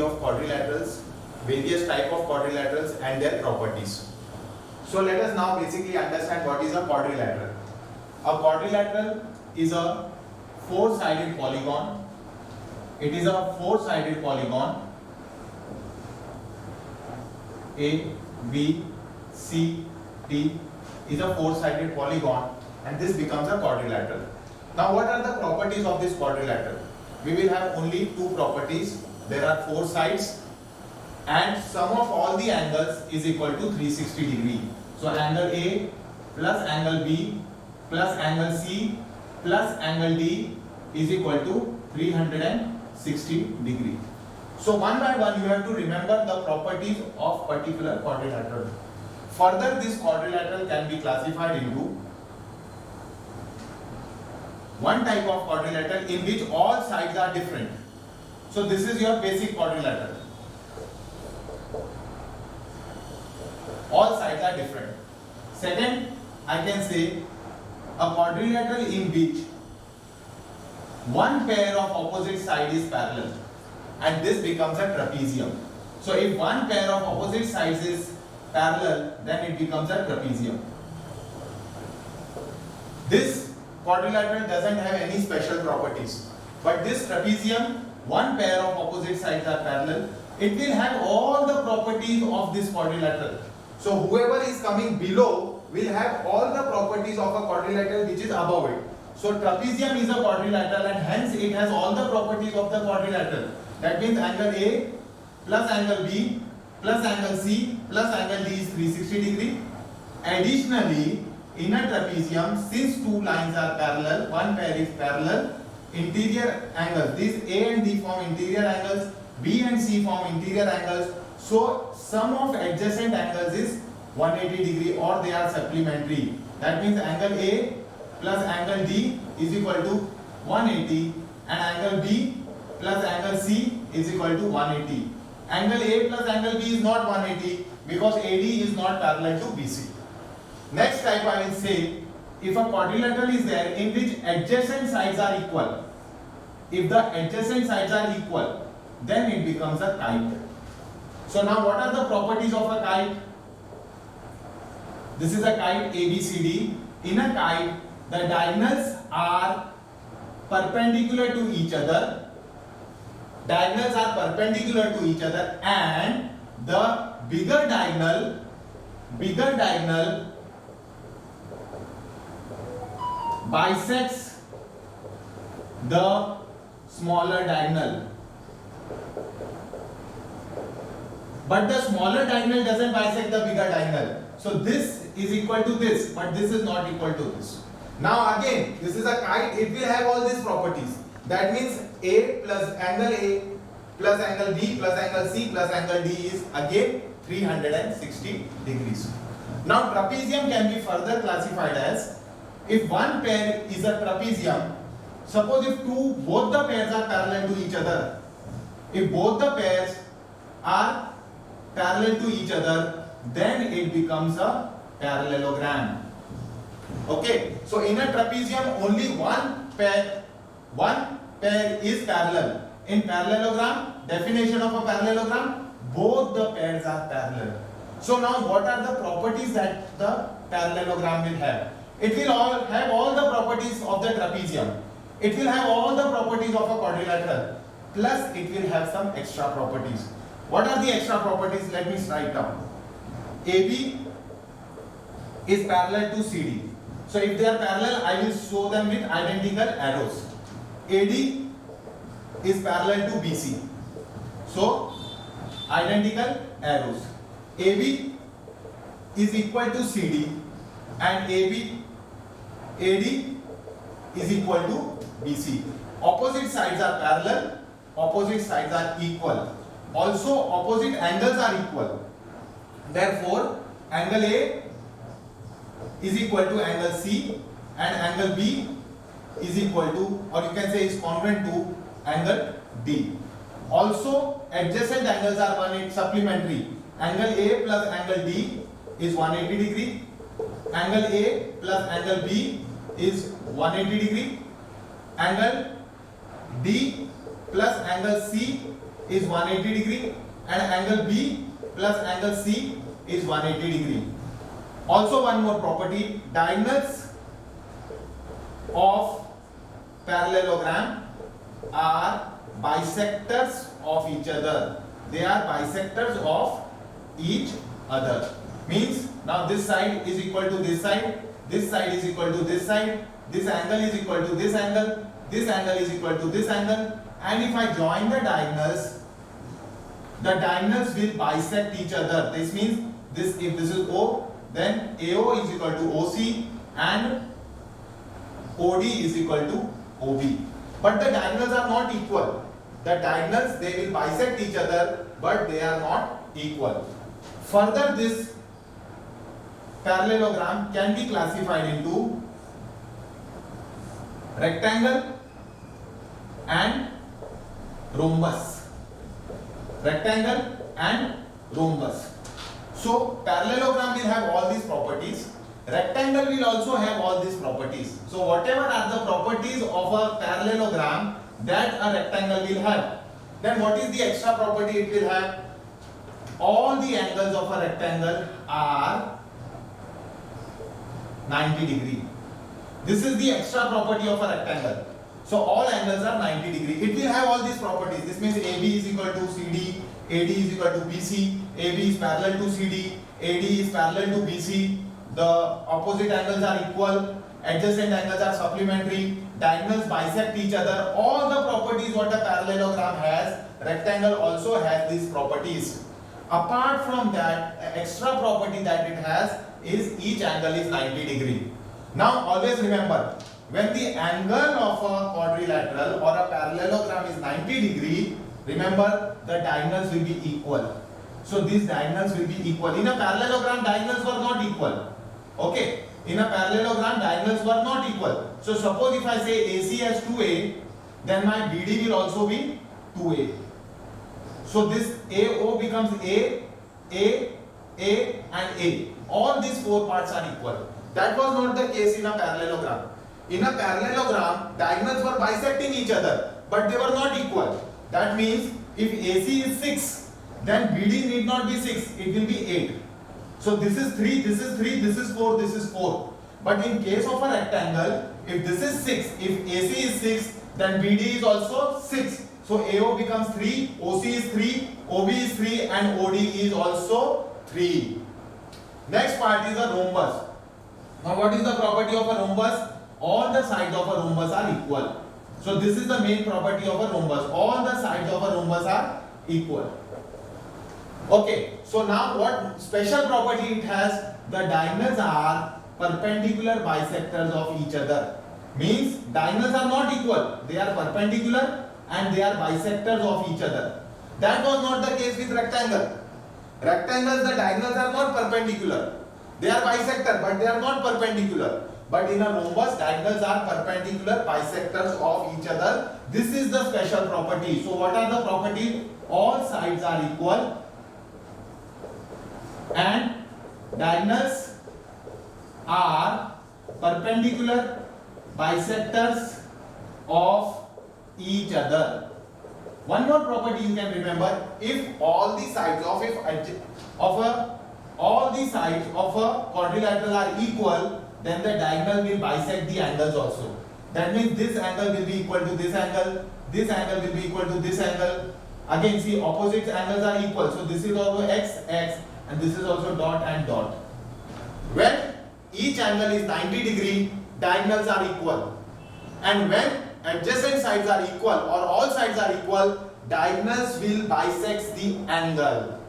of quadrilaterals, various type of quadrilaterals and their properties. So let us now basically understand what is a quadrilateral. A quadrilateral is a four-sided polygon. It is a four-sided polygon. A, B, C, D is a four-sided polygon, and this becomes a quadrilateral. Now what are the properties of this quadrilateral? We will have only two properties. There are four sides and sum of all the angles is equal to 360 degree. So angle A plus angle B plus angle C plus angle D is equal to 360 degree. So one by one you have to remember the properties of particular quadrilateral. Further, this quadrilateral can be classified into one type of quadrilateral in which all sides are different. So this is your basic quadrilateral. All sides are different. Second, I can say a quadrilateral in which one pair of opposite side is parallel, and this becomes a trapezium. So if one pair of opposite sides is parallel, then it becomes a trapezium. This quadrilateral doesn't have any special properties, but this trapezium, one pair of opposite sides are parallel, it will have all the properties of this quadrilateral. So whoever is coming below will have all the properties of a quadrilateral which is above it. So trapezium is a quadrilateral and hence it has all the properties of the quadrilateral. That means angle A plus angle B plus angle C plus angle D is 360 degree. Additionally, in a trapezium, since two lines are parallel, one pair is parallel, interior angles, these A and D form interior angles, B and C form interior angles. So sum of adjacent angles is 180 degree or they are supplementary. That means angle A plus angle D is equal to 180 and angle B plus angle C is equal to 180. Angle A plus angle B is not 180 because AD is not parallel to BC. Next type I will say, if a quadrilateral is there in which adjacent sides are equal. If the adjacent sides are equal, then it becomes a kite. So now what are the properties of a kite? This is a kite ABCD. In a kite, the diagonals are perpendicular to each other. Diagonals are perpendicular to each other and the bigger diagonal bisects the smaller diagonal. But the smaller diagonal doesn't bisect the bigger diagonal. So this is equal to this, but this is not equal to this. Now again, this is a kite, it will have all these properties. That means A plus angle B plus angle C plus angle D is again 360 degrees. Now trapezium can be further classified as, if one pair is a trapezium, suppose if both the pairs are parallel to each other. If both the pairs are parallel to each other, then it becomes a parallelogram. Okay, so in a trapezium only one pair is parallel. In parallelogram, definition of a parallelogram, both the pairs are parallel. So now what are the properties that the parallelogram will have? It will have all the properties of the trapezium. It will have all the properties of a quadrilateral. Plus it will have some extra properties. What are the extra properties? Let me write down. AB is parallel to CD. So if they are parallel, I will show them with identical arrows. AD is parallel to BC. So identical arrows. AB is equal to CD and AD is equal to BC. Opposite sides are parallel, opposite sides are equal. Also opposite angles are equal. Therefore, angle A is equal to angle C and angle B is equal to, or you can say is congruent to angle D. Also adjacent angles are 180 supplementary. Angle A plus angle D is 180 degree. Angle A plus angle B is 180 degree. Angle D plus angle C is 180 degree and angle B plus angle C is 180 degree. Also one more property, diagonals of parallelogram are bisectors of each other. They are bisectors of each other. Means now this side is equal to this side is equal to this side, this angle is equal to this angle is equal to this angle, and if I join the diagonals will bisect each other. This means this, if this is O, then AO is equal to OC and OD is equal to OB. But the diagonals are not equal. The diagonals, they will bisect each other, but they are not equal. Further, this parallelogram can be classified into rectangle and rhombus. Rectangle and rhombus. So parallelogram will have all these properties. Rectangle will also have all these properties. So whatever are the properties of a parallelogram that a rectangle will have, then what is the extra property it will have? All the angles of a rectangle are 90 degree. This is the extra property of a rectangle. So all angles are 90 degree. It will have all these properties. This means AB is equal to CD, AD is equal to BC, AB is parallel to CD, AD is parallel to BC. The opposite angles are equal, adjacent angles are supplementary, diagonals bisect each other. All the properties what a parallelogram has, rectangle also has these properties. Apart from that, extra property that it has is each angle is 90 degree. Now always remember, when the angle of a quadrilateral or a parallelogram is 90 degree, remember the diagonals will be equal. So these diagonals will be equal. In a parallelogram, diagonals were not equal. Okay, in a parallelogram, diagonals were not equal. So suppose if I say AC as 2A, then my BD will also be 2A. So this AO becomes A and A. All these four parts are equal. That was not the case in a parallelogram. In a parallelogram, diagonals were bisecting each other, but they were not equal. That means if AC is 6, then BD need not be 6, it will be 8. So this is 3, this is 3, this is 4, this is 4. But in case of a rectangle, if this is 6, if AC is 6, then BD is also 6. So AO becomes 3, OC is 3, OB is 3 and OD is also 3. Next part is a rhombus. Now what is the property of a rhombus? All the sides of a rhombus are equal. So this is the main property of a rhombus. All the sides of a rhombus are equal. Okay, so now what special property it has? The diagonals are perpendicular bisectors of each other. Means diagonals are not equal. They are perpendicular and they are bisectors of each other. That was not the case with rectangle. Rectangles, the diagonals are not perpendicular. They are bisector, but they are not perpendicular. But in a rhombus, diagonals are perpendicular bisectors of each other. This is the special property. So what are the properties? All sides are equal and diagonals are perpendicular bisectors of each other. One more property you can remember: if all the sides of a quadrilateral are equal, then the diagonal will bisect the angles also. That means this angle will be equal to this angle will be equal to this angle. Again, see, opposite angles are equal. So this is also x, and this is also dot and dot. When each angle is 90 degree, diagonals are equal. And when adjacent sides are equal or all sides are equal, diagonals will bisect the angle.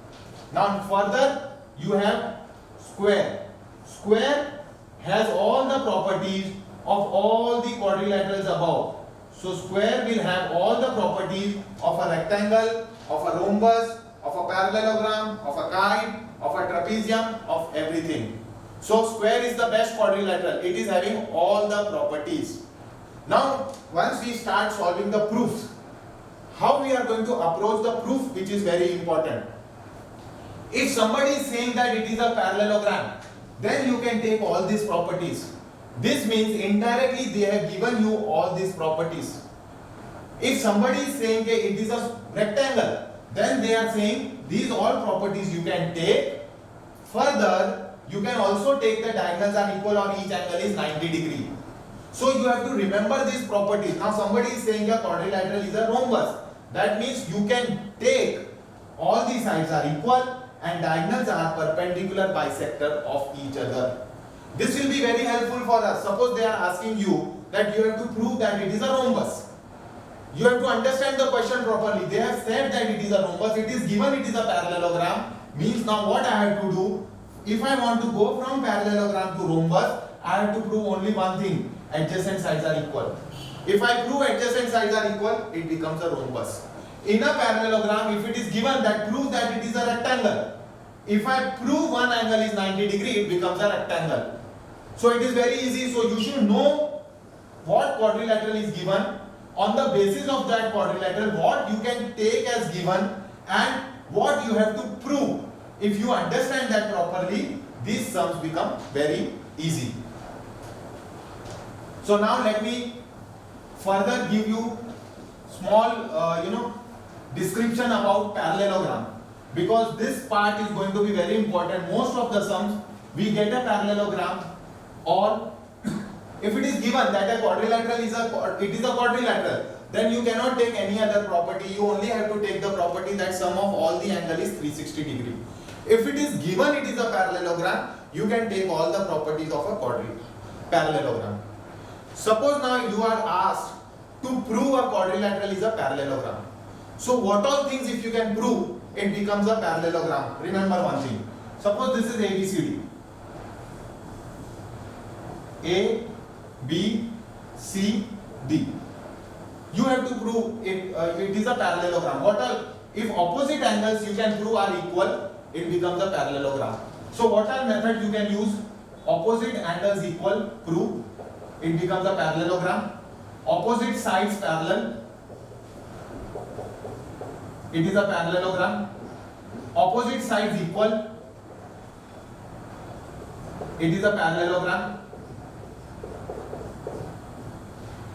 Now further, you have square. Square has all the properties of all the quadrilaterals above. So square will have all the properties of a rectangle, of a rhombus, of a parallelogram, of a kite, of a trapezium, of everything. So square is the best quadrilateral. It is having all the properties. Now once we start solving the proofs, how we are going to approach the proof, which is very important. If somebody is saying that it is a parallelogram, then you can take all these properties. This means indirectly they have given you all these properties. If somebody is saying that it is a rectangle, then they are saying these all properties you can take. Further, you can also take the diagonals are equal or each angle is 90 degree. So you have to remember these properties. Now somebody is saying a quadrilateral is a rhombus. That means you can take all the sides are equal and diagonals are perpendicular bisector of each other. This will be very helpful for us. Suppose they are asking you that you have to prove that it is a rhombus. You have to understand the question properly. They have said that it is a rhombus. It is given it is a parallelogram. Means now what I have to do? If I want to go from parallelogram to rhombus, I have to prove only one thing. Adjacent sides are equal. If I prove adjacent sides are equal, it becomes a rhombus. In a parallelogram, if it is given that proves that it is a rectangle. If I prove one angle is 90 degree, it becomes a rectangle. So it is very easy. So you should know what quadrilateral is given. On the basis of that quadrilateral, what you can take as given and what you have to prove. If you understand that properly, these sums become very easy. So now let me further give you small description about parallelogram, because this part is going to be very important. Most of the sums we get a parallelogram, or if it is given that a quadrilateral is a quadrilateral, then you cannot take any other property. You only have to take the property that sum of all the angle is 360 degree. If it is given it is a parallelogram, you can take all the properties of a parallelogram. Suppose now you are asked to prove a quadrilateral is a parallelogram. So what all things if you can prove, it becomes a parallelogram. Remember one thing. Suppose this is ABCD. A, B, C, D. You have to prove it is a parallelogram. What all? If opposite angles you can prove are equal, it becomes a parallelogram. So what all method you can use? Opposite angles equal, prove, it becomes a parallelogram. Opposite sides parallel, it is a parallelogram. Opposite sides equal, it is a parallelogram.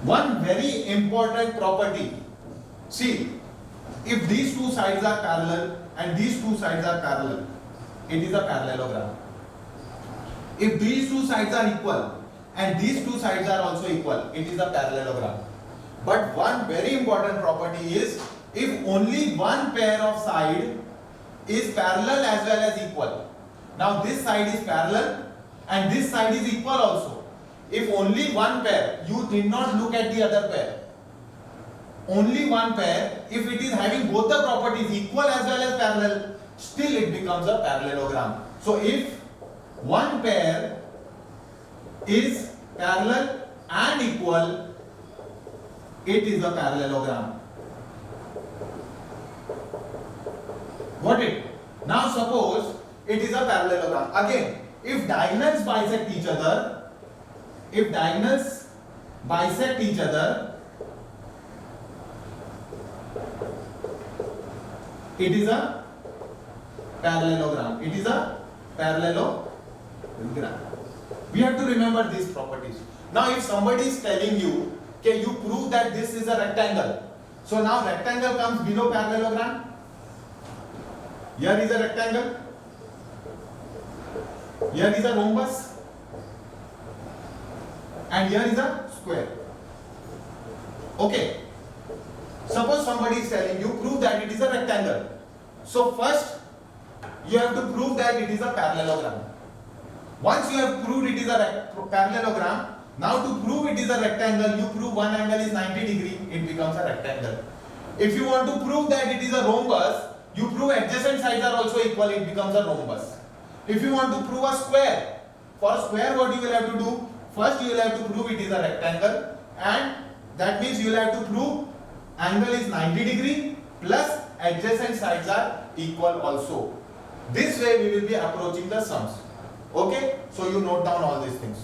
One very important property. See, if these two sides are parallel and these two sides are parallel, it is a parallelogram. If these two sides are equal and these two sides are also equal, it is a parallelogram. But one very important property is, if only one pair of side is parallel as well as equal. Now this side is parallel and this side is equal also. If only one pair, you did not look at the other pair. Only one pair, if it is having both the properties equal as well as parallel, still it becomes a parallelogram. So if one pair is parallel and equal, it is a parallelogram. Got it? Now suppose it is a parallelogram. Again, if diagonals bisect each other, it is a parallelogram. It is a parallelogram. We have to remember these properties. Now if somebody is telling you, okay, you prove that this is a rectangle. So now rectangle comes below parallelogram. Here is a rectangle. Here is a rhombus. And here is a square. Okay. Suppose somebody is telling you, prove that it is a rectangle. So first, you have to prove that it is a parallelogram. Once you have proved it is a parallelogram, now to prove it is a rectangle, you prove one angle is 90 degree, it becomes a rectangle. If you want to prove that it is a rhombus, you prove adjacent sides are also equal, it becomes a rhombus. If you want to prove a square, for square what you will have to do? First you will have to prove it is a rectangle, and that means you will have to prove angle is 90 degree plus adjacent sides are equal also. This way we will be approaching the sums. Okay, so you note down all these things.